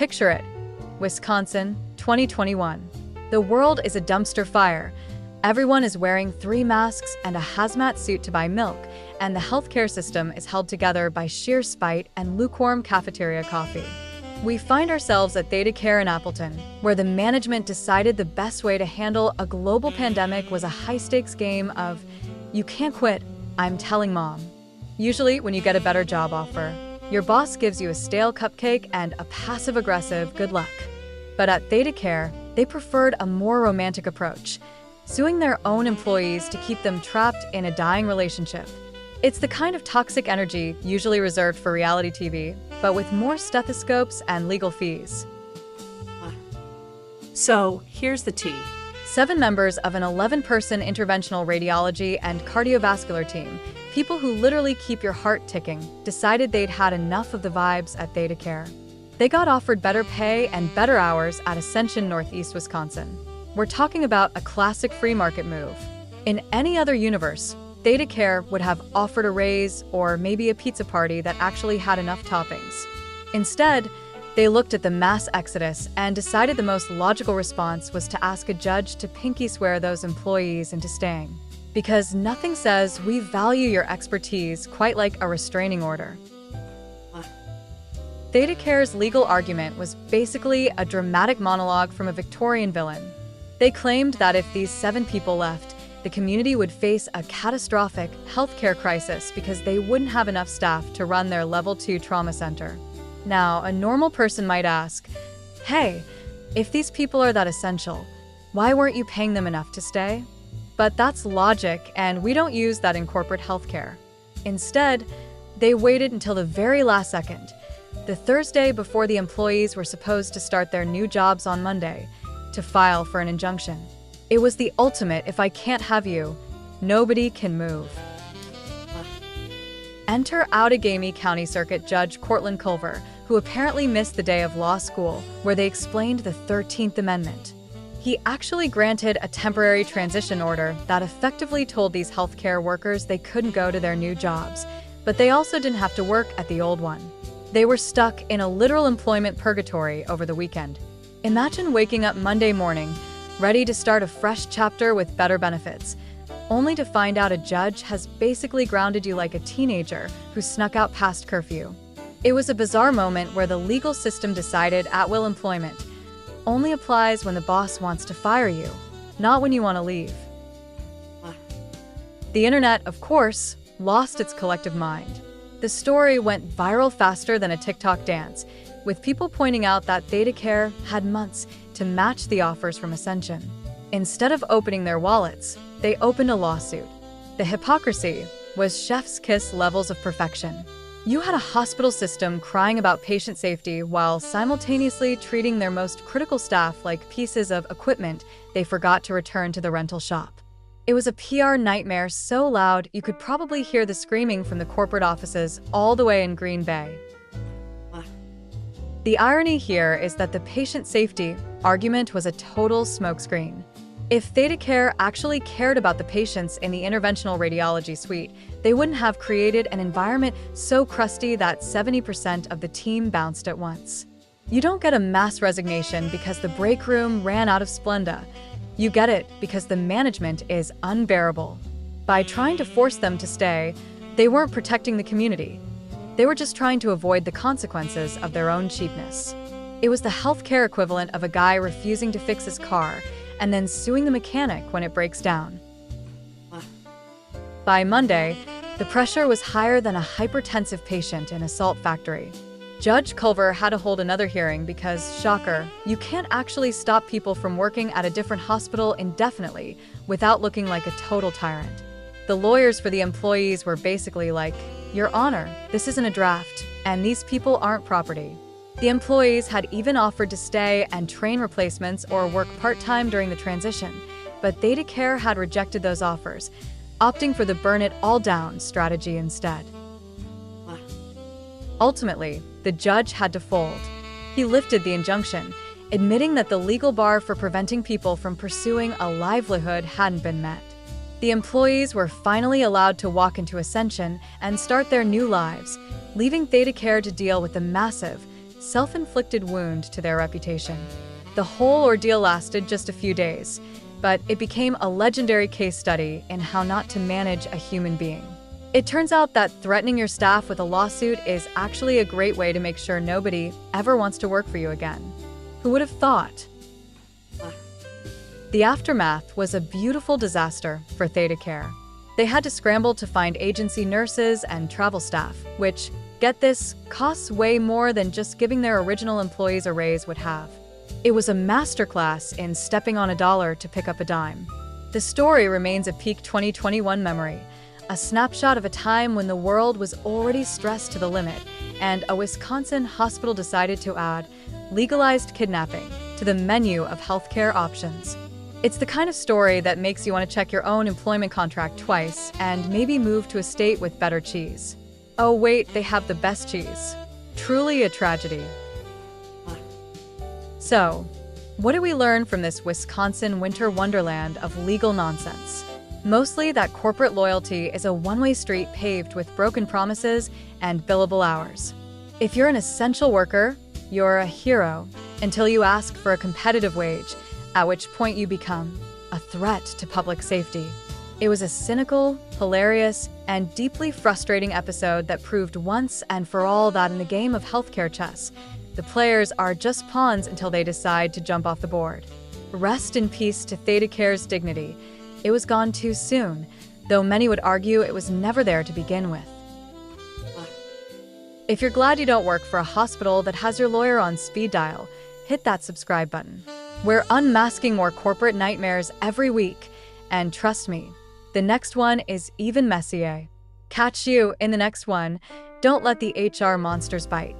Picture it. Wisconsin, 2021. The world is a dumpster fire. Everyone is wearing 3 masks and a hazmat suit to buy milk, and the healthcare system is held together by sheer spite and lukewarm cafeteria coffee. We find ourselves at Theta Care in Appleton, where the management decided the best way to handle a global pandemic was a high-stakes game of, "You can't quit, I'm telling mom." Usually, when you get a better job offer, your boss gives you a stale cupcake and a passive-aggressive "good luck." But at Theta Care, they preferred a more romantic approach, suing their own employees to keep them trapped in a dying relationship. It's the kind of toxic energy usually reserved for reality TV, but with more stethoscopes and legal fees. So, here's the tea. 7 members of an 11-person interventional radiology and cardiovascular team, people who literally keep your heart ticking, decided they'd had enough of the vibes at Theta Care. They got offered better pay and better hours at Ascension, Northeast Wisconsin. We're talking about a classic free market move. In any other universe, Theta Care would have offered a raise or maybe a pizza party that actually had enough toppings. Instead, they looked at the mass exodus and decided the most logical response was to ask a judge to pinky swear those employees into staying. Because nothing says we value your expertise quite like a restraining order. Theta Care's legal argument was basically a dramatic monologue from a Victorian villain. They claimed that if these 7 people left, the community would face a catastrophic healthcare crisis because they wouldn't have enough staff to run their Level 2 trauma center. Now, a normal person might ask, "Hey, if these people are that essential, why weren't you paying them enough to stay?" But that's logic, and we don't use that in corporate healthcare. Instead, they waited until the very last second, the Thursday before the employees were supposed to start their new jobs on Monday, to file for an injunction. It was the ultimate "if I can't have you, nobody can move." Enter Outagamie County Circuit Judge Cortland Culver, who apparently missed the day of law school, where they explained the 13th Amendment. He actually granted a temporary transition order that effectively told these healthcare workers they couldn't go to their new jobs, but they also didn't have to work at the old one. They were stuck in a literal employment purgatory over the weekend. Imagine waking up Monday morning, ready to start a fresh chapter with better benefits, only to find out a judge has basically grounded you like a teenager who snuck out past curfew. It was a bizarre moment where the legal system decided at-will employment only applies when the boss wants to fire you, not when you want to leave. The internet, of course, lost its collective mind. The story went viral faster than a TikTok dance, with people pointing out that Theta Care had months to match the offers from Ascension. Instead of opening their wallets, they opened a lawsuit. The hypocrisy was chef's kiss levels of perfection. You had a hospital system crying about patient safety while simultaneously treating their most critical staff like pieces of equipment they forgot to return to the rental shop. It was a PR nightmare so loud you could probably hear the screaming from the corporate offices all the way in Green Bay. The irony here is that the patient safety argument was a total smokescreen. If Theta Care actually cared about the patients in the interventional radiology suite, they wouldn't have created an environment so crusty that 70% of the team bounced at once. You don't get a mass resignation because the break room ran out of Splenda. You get it because the management is unbearable. By trying to force them to stay, they weren't protecting the community. They were just trying to avoid the consequences of their own cheapness. It was the healthcare equivalent of a guy refusing to fix his car and then suing the mechanic when it breaks down. By Monday, the pressure was higher than a hypertensive patient in a salt factory. Judge Culver had to hold another hearing because, shocker, you can't actually stop people from working at a different hospital indefinitely without looking like a total tyrant. The lawyers for the employees were basically like, "Your Honor, this isn't a draft, and these people aren't property." The employees had even offered to stay and train replacements or work part-time during the transition, but Theta Care had rejected those offers, opting for the burn-it-all-down strategy instead. Ultimately, the judge had to fold. He lifted the injunction, admitting that the legal bar for preventing people from pursuing a livelihood hadn't been met. The employees were finally allowed to walk into Ascension and start their new lives, leaving Theta Care to deal with the massive, self-inflicted wound to their reputation. The whole ordeal lasted just a few days, but it became a legendary case study in how not to manage a human being. It turns out that threatening your staff with a lawsuit is actually a great way to make sure nobody ever wants to work for you again. Who would have thought? The aftermath was a beautiful disaster for Theta Care. They had to scramble to find agency nurses and travel staff, which, get this, costs way more than just giving their original employees a raise would have. It was a masterclass in stepping on a dollar to pick up a dime. The story remains a peak 2021 memory, a snapshot of a time when the world was already stressed to the limit, and a Wisconsin hospital decided to add legalized kidnapping to the menu of healthcare options. It's the kind of story that makes you want to check your own employment contract twice and maybe move to a state with better cheese. Oh wait, they have the best cheese. Truly a tragedy. So, what did we learn from this Wisconsin winter wonderland of legal nonsense? Mostly that corporate loyalty is a one-way street paved with broken promises and billable hours. If you're an essential worker, you're a hero until you ask for a competitive wage, at which point you become a threat to public safety. It was a cynical, hilarious, and deeply frustrating episode that proved once and for all that in the game of healthcare chess, the players are just pawns until they decide to jump off the board. Rest in peace to Theta Care's dignity. It was gone too soon, though many would argue it was never there to begin with. If you're glad you don't work for a hospital that has your lawyer on speed dial, hit that subscribe button. We're unmasking more corporate nightmares every week, and trust me, the next one is even messier. Catch you in the next one. Don't let the HR monsters bite.